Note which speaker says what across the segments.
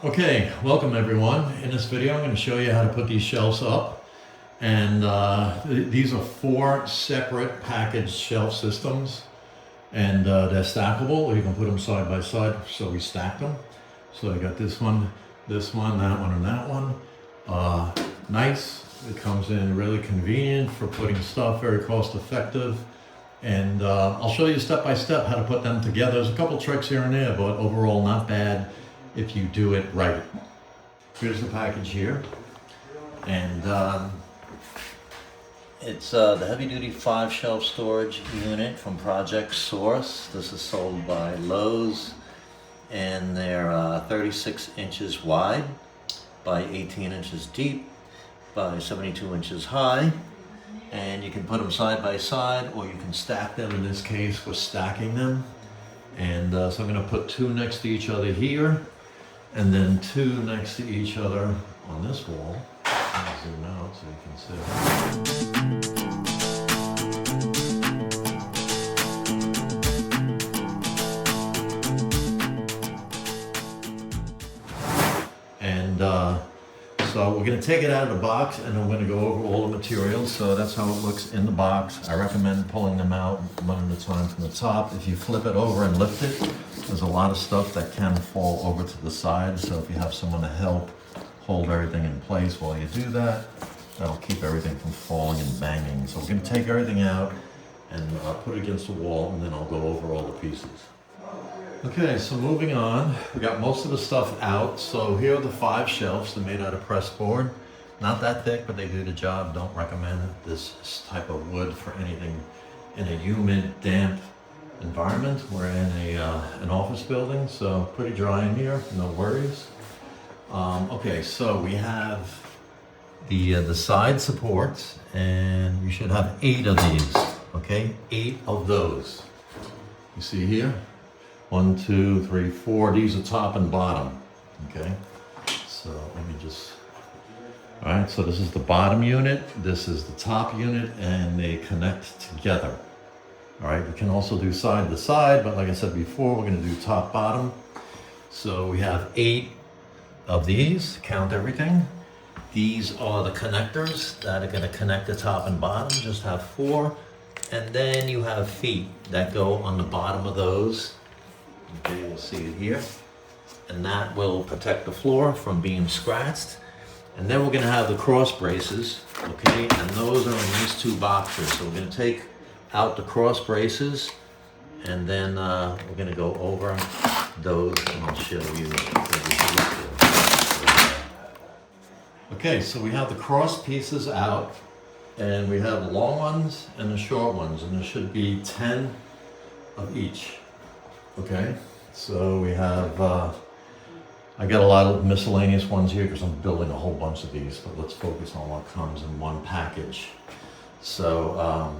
Speaker 1: Okay, welcome everyone. In this video I'm going to show you how to put these shelves up. And these are 4 separate packaged shelf systems. And they're stackable. You can put them side by side, so we stack them. So I got this one, that one, and that one. Nice. It comes in really convenient for putting stuff, very cost effective. And I'll show you step by step how to put them together. There's a couple tricks here and there, but overall not bad if you do it right. Here's the package here. And it's the heavy duty 5 shelf storage unit from Project Source. This is sold by Lowe's, and they're 36 inches wide by 18 inches deep by 72 inches high. And you can put them side by side, or you can stack them. In this case, we're stacking them. And so I'm going to put 2 next to each other here, and then 2 next to each other on this wall. I'll zoom out so you can see. And so we're going to take it out of the box, and I'm going to go over all the materials. So that's how it looks in the box. I recommend pulling them out one at a time from the top. If you flip it over and lift it, there's a lot of stuff that can fall over to the side. So if you have someone to help hold everything in place while you do that, that'll keep everything from falling and banging. So we're going to take everything out and put it against the wall, and then I'll go over all the pieces. Okay, so moving on, we got most of the stuff out. So here are the 5 shelves. They're made out of pressed board. Not that thick, but they do the job. Don't recommend this type of wood for anything in a humid, damp environment. We're in an office building, so pretty dry in here, no worries. Okay, so we have the side supports, and you should have 8 of these, okay? 8 of those. You see here? 1, 2, 3, 4. These are top and bottom, okay? So let me just, all right, so this is the bottom unit, this is the top unit, and they connect together. All right, we can also do side to side, but like I said before, we're gonna do top, bottom. So we have 8 of these, count everything. These are the connectors that are gonna connect the top and bottom, just have 4. And then you have feet that go on the bottom of those. Okay, you'll see it here. And that will protect the floor from being scratched. And then we're gonna have the cross braces, okay? And those are in these 2 boxes. So we're gonna take out the cross braces, and then we're gonna go over those, and I'll show you what we can look for. Okay, so we have the cross pieces out, and we have the long ones and the short ones, and there should be 10 of each. Okay, so we have, I got a lot of miscellaneous ones here because I'm building a whole bunch of these, but let's focus on what comes in one package. So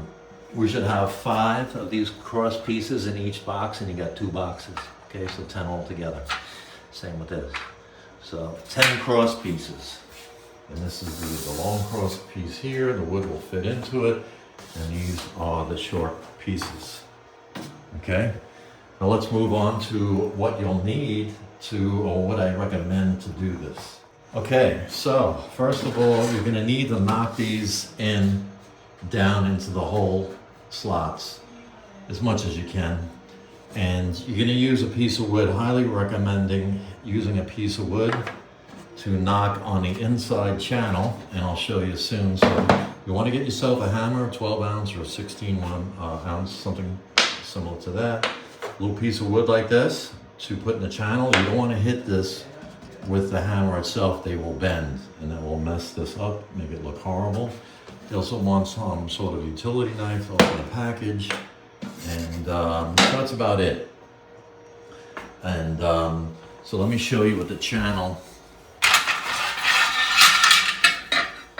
Speaker 1: we should have 5 of these cross pieces in each box, and you got 2 boxes. Okay, so 10 altogether. Same with this. So 10 cross pieces. And this is the long cross piece here. The wood will fit into it, and these are the short pieces. Okay. Now let's move on to what you'll need to, or what I recommend to do this. Okay, so first of all, you're going to need to knock these in down into the hole slots as much as you can. And you're going to use a piece of wood, highly recommending using a piece of wood to knock on the inside channel, and I'll show you soon. So you want to get yourself a hammer, 12 ounce or 16 ounce, something similar to that. Little piece of wood like this to put in the channel. You don't want to hit this with the hammer itself. They will bend, and it will mess this up, make it look horrible. You also want some sort of utility knife to open a package, and that's about it. And so let me show you with the channel.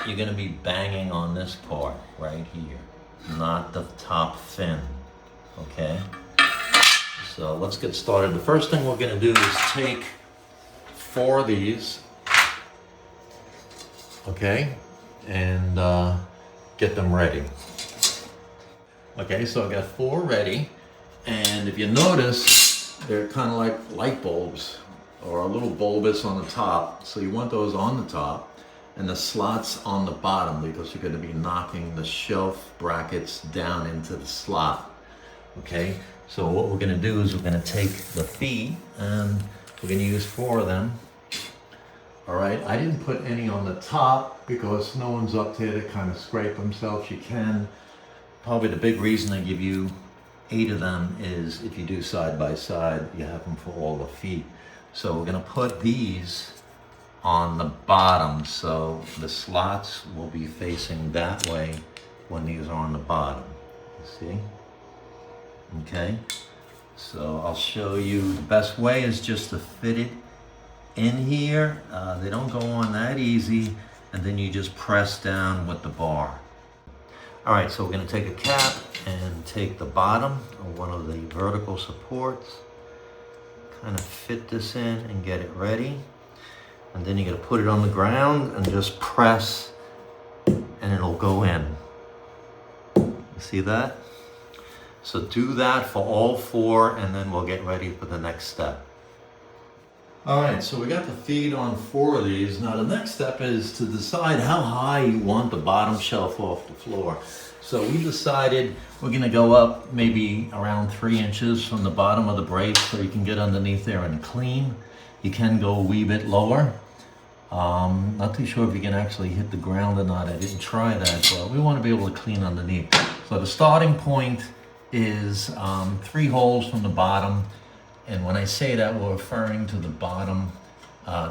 Speaker 1: You're going to be banging on this part right here, not the top fin, okay? So let's get started. The first thing we're going to do is take 4 of these, okay, and get them ready. Okay, so I got 4 ready, and if you notice, they're kind of like light bulbs, or a little bulbous on the top. So you want those on the top and the slots on the bottom, because you're going to be knocking the shelf brackets down into the slot. Okay, so what we're going to do is we're going to take the feet, and we're going to use 4 of them. All right, I didn't put any on the top because no one's up there to kind of scrape themselves. You can. Probably the big reason I give you 8 of them is if you do side by side, you have them for all the feet. So we're going to put these on the bottom, so the slots will be facing that way when these are on the bottom. You see? Okay, so I'll show you. The best way is just to fit it in here. They don't go on that easy, and then you just press down with the bar. All right, so we're going to take a cap and take the bottom of one of the vertical supports, kind of fit this in and get it ready. And then you're going to put it on the ground and just press, and it'll go in. You see that? So do that for all 4, and then we'll get ready for the next step. All right, so we got the feet on 4 of these. Now the next step is to decide how high you want the bottom shelf off the floor. So we decided we're going to go up maybe around 3 inches from the bottom of the brace so you can get underneath there and clean. You can go a wee bit lower. Not too sure if you can actually hit the ground or not. I didn't try that, but we want to be able to clean underneath. So the starting point is 3 holes from the bottom. And when I say that, we're referring to the bottom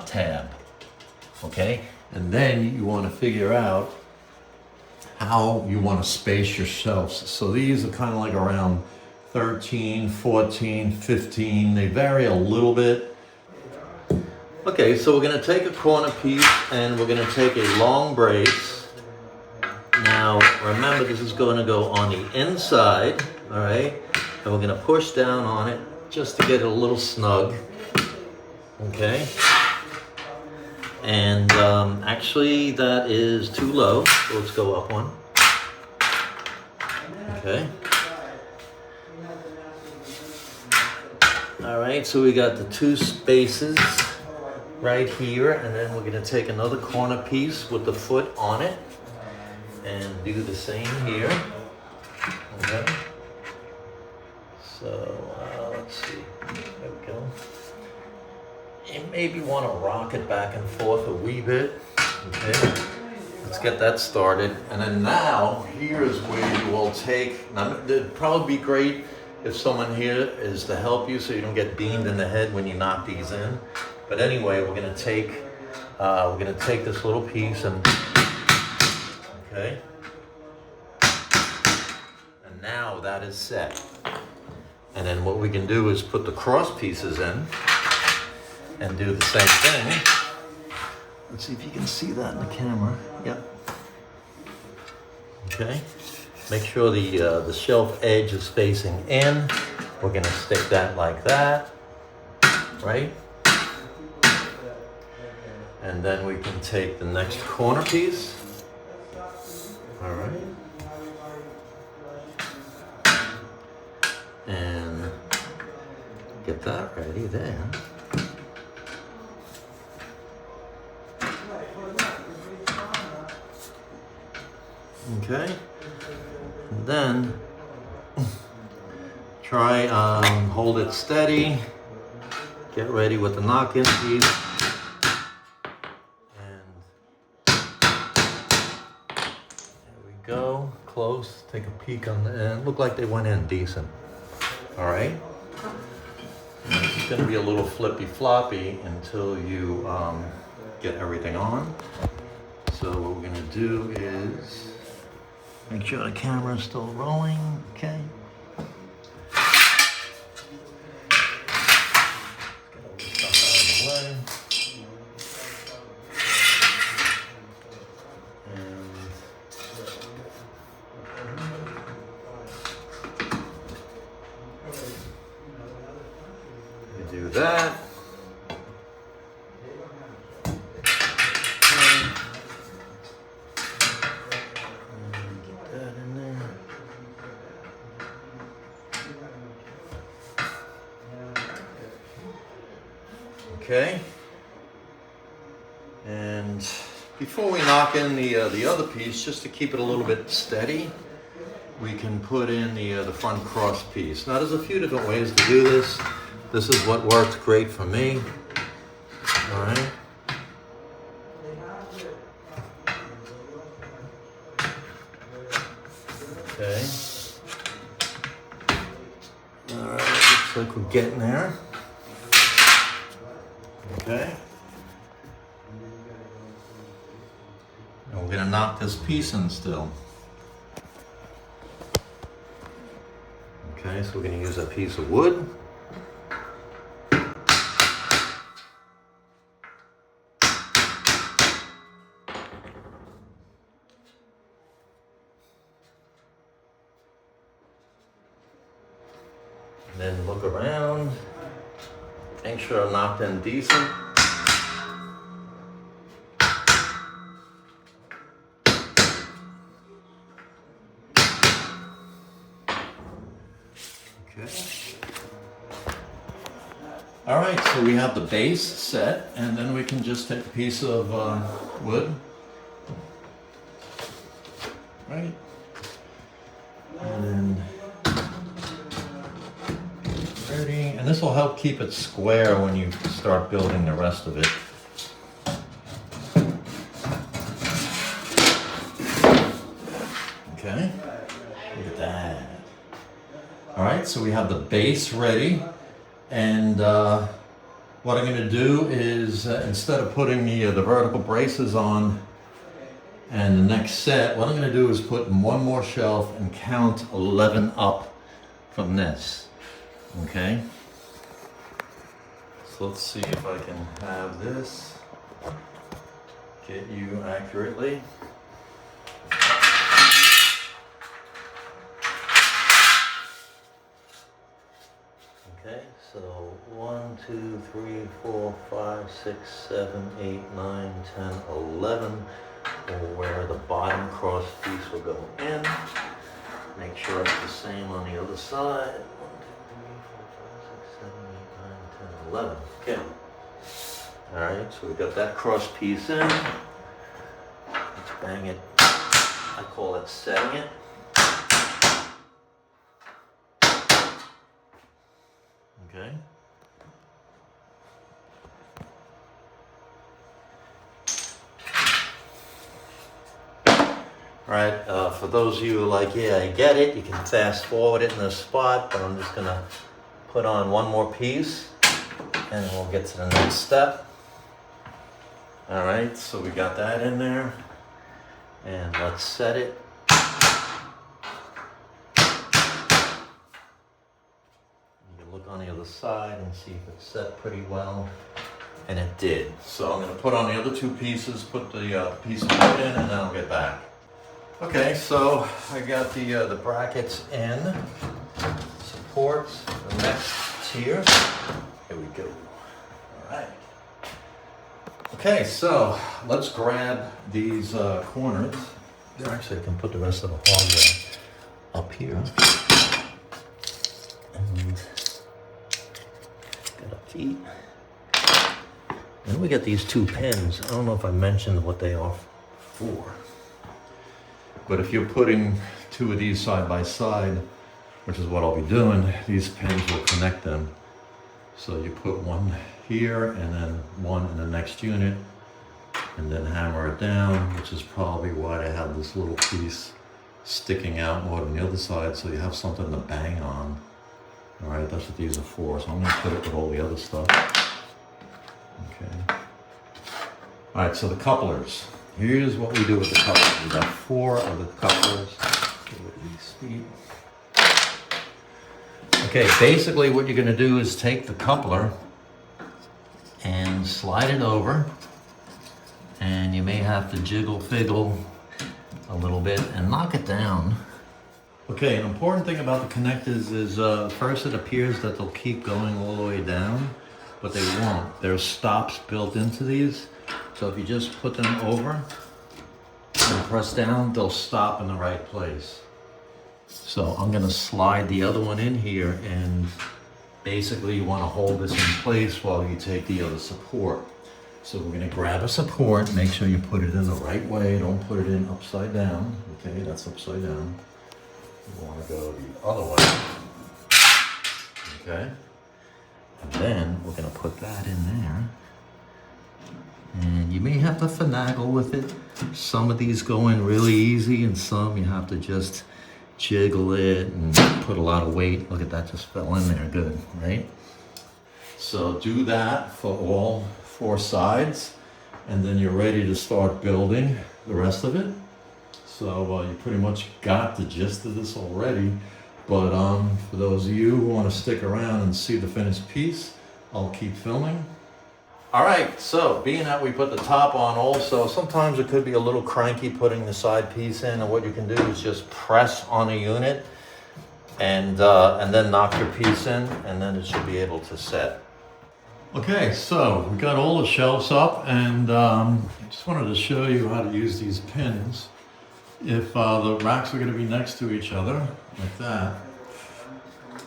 Speaker 1: tab. Okay? And then you want to figure out how you want to space your shelves. So these are kind of like around 13, 14, 15. They vary a little bit. Okay, so we're going to take a corner piece and we're going to take a long brace. Now, remember, this is going to go on the inside, all right? And we're going to push down on it just to get it a little snug, okay? And actually, that is too low, so let's go up one. Okay. All right, so we got the 2 spaces right here, and then we're going to take another corner piece with the foot on it and do the same here. Okay. So let's see. There we go. You maybe want to rock it back and forth a wee bit. Okay. Let's get that started. And then now, here's where you will take. Now, it'd probably be great if someone here is to help you so you don't get beamed in the head when you knock these in. But anyway, we're gonna take this little piece and okay, and now that is set. And then what we can do is put the cross pieces in and do the same thing. Let's see if you can see that in the camera. Yep. Okay. Make sure the shelf edge is facing in. We're gonna stick that like that, right? And then we can take the next corner piece. All right. And get that ready there. Okay. And then try hold it steady. Get ready with the knock-in piece. Go close, take a peek on the end. Look like they went in decent. All right. It's going to be a little flippy floppy until you get everything on. So what we're going to do is make sure the camera is still rolling. Okay. Get all this stuff out of the way. Do that. Get that in there. Okay. And before we knock in the other piece, just to keep it a little bit steady, we can put in the front cross piece. Now there's a few different ways to do this. This is what works great for me. All right. Okay. All right, looks like we're getting there. Okay. And we're gonna knock this piece in still. Okay, so we're gonna use a piece of wood. And then look around, make sure I'm knocked in decent. Okay. All right, so we have the base set, and then we can just take a piece of wood, right? And then ready, and this will help keep it square when you start building the rest of it. Okay, look at that. All right, so we have the base ready, and what I'm going to do is instead of putting the vertical braces on and the next set, what I'm going to do is put one more shelf and count 11 up from this. Okay, so let's see if I can have this get you accurately. Okay, so 1, 2, 3, 4, 5, 6, 7, 8, 9, 10, 11, where the bottom cross piece will go in. Make sure it's the same on the other side. 11. Okay. All right, so we got that cross piece in. Let's bang it. I call it setting it. Okay. All right, for those of you who are like, yeah, I get it, you can fast forward it in this spot, but I'm just gonna put on one more piece and we'll get to the next step. All right, so we got that in there, and let's set it. You can look on the other side and see if it's set pretty well, and it did. So I'm gonna put on the other two pieces, put the piece of wood in, and then I'll get back. Okay, so I got the brackets in, supports, the next tier. Here we go. All right. Okay, so let's grab these corners. Actually, I can put the rest of the hardware up here. And got our feet. And we got these two pins. I don't know if I mentioned what they are for. But if you're putting two of these side by side, which is what I'll be doing, these pins will connect them. So you put one here and then one in the next unit, and then hammer it down, which is probably why they have this little piece sticking out more than the other side, so you have something to bang on. All right, that's what these are for. So I'm gonna put it with all the other stuff. Okay. All right, so the couplers. Here's what we do with the couplers. We got 4 of the couplers. These feet. Okay, basically what you're gonna do is take the coupler and slide it over, and you may have to jiggle figgle a little bit and knock it down. Okay, an important thing about the connectors is first it appears that they'll keep going all the way down, but they won't. There's stops built into these, so if you just put them over and press down, they'll stop in the right place. So I'm gonna slide the other one in here and Basically, you want to hold this in place while you take the other support. So we're going to grab a support, make sure you put it in the right way, don't put it in upside down. Okay, that's upside down. You want to go the other way. Okay, and then we're going to put that in there. And you may have to finagle with it. Some of these go in really easy, and some you have to just jiggle it and put a lot of weight. Look at that, just fell in there good, right? So do that for all 4 sides, and then you're ready to start building the rest of it. So you pretty much got the gist of this already, but for those of you who want to stick around and see the finished piece, I'll keep filming. All right, so being that we put the top on also, sometimes it could be a little cranky putting the side piece in, and what you can do is just press on a unit and then knock your piece in, and then it should be able to set. Okay, so we got all the shelves up, and I just wanted to show you how to use these pins. If the racks are going to be next to each other, like that,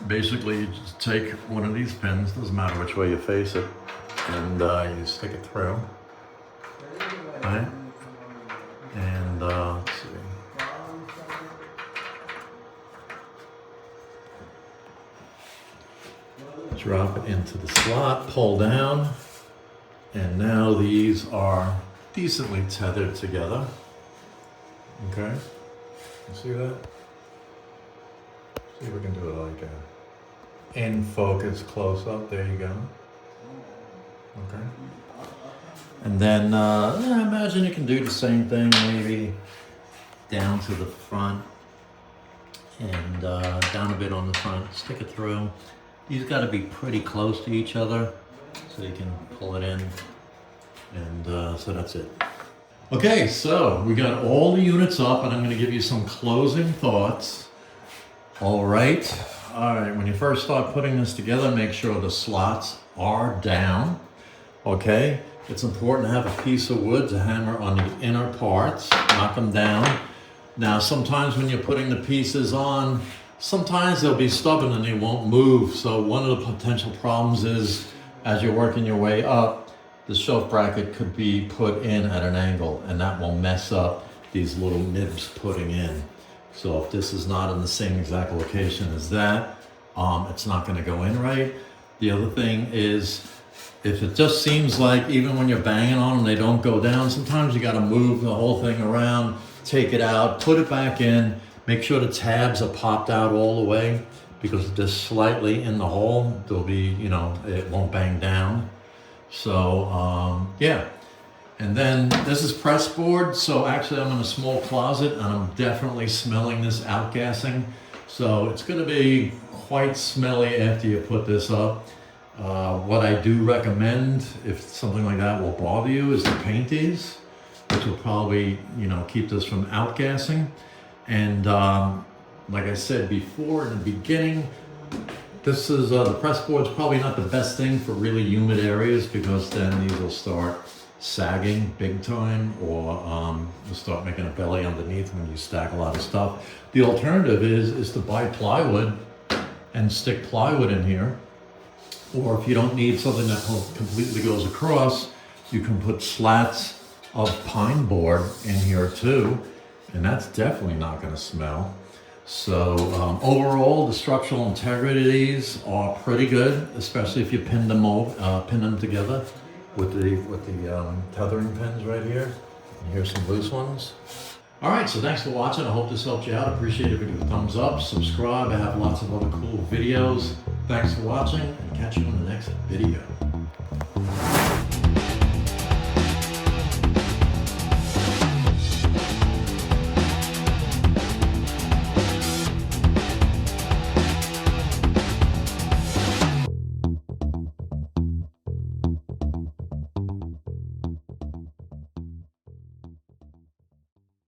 Speaker 1: basically you just take one of these pins, doesn't matter which way you face it, and you stick it through, right? And let's see. Drop it into the slot, pull down, and now these are decently tethered together. Okay, you see that? See if we can do it like a in focus close up. There you go. Okay. And then I imagine you can do the same thing, maybe down to the front and down a bit on the front. Stick it through. These got to be pretty close to each other so you can pull it in. And so that's it. Okay, so we got all the units up, and I'm going to give you some closing thoughts. All right, when you first start putting this together, make sure the slots are down. Okay, it's important to have a piece of wood to hammer on the inner parts, knock them down. Now, sometimes when you're putting the pieces on, sometimes they'll be stubborn and they won't move. So one of the potential problems is, as you're working your way up, the shelf bracket could be put in at an angle, and that will mess up these little nibs putting in. So if this is not in the same exact location as that, it's not going to go in right. The other thing is, if it just seems like even when you're banging on them, they don't go down, sometimes you got to move the whole thing around, take it out, put it back in, make sure the tabs are popped out all the way, because just slightly in the hole, there'll be, it won't bang down. So, yeah. And then this is press board. So actually I'm in a small closet, and I'm definitely smelling this outgassing. So it's going to be quite smelly after you put this up. What I do recommend, if something like that will bother you, is to paint these, which will probably, keep this from outgassing. And like I said before in the beginning, this is the press board's probably not the best thing for really humid areas, because then these will start sagging big time, or you'll start making a belly underneath when you stack a lot of stuff. The alternative is to buy plywood and stick plywood in here. Or if you don't need something that completely goes across, you can put slats of pine board in here too, and that's definitely not going to smell. So overall, the structural integrity of these are pretty good, especially if you pin them together with the tethering pins right here. And here's some loose ones. All right, so thanks for watching. I hope this helped you out. Appreciate it if you give a thumbs up, subscribe. I have lots of other cool videos. Thanks for watching, and catch you in the next video.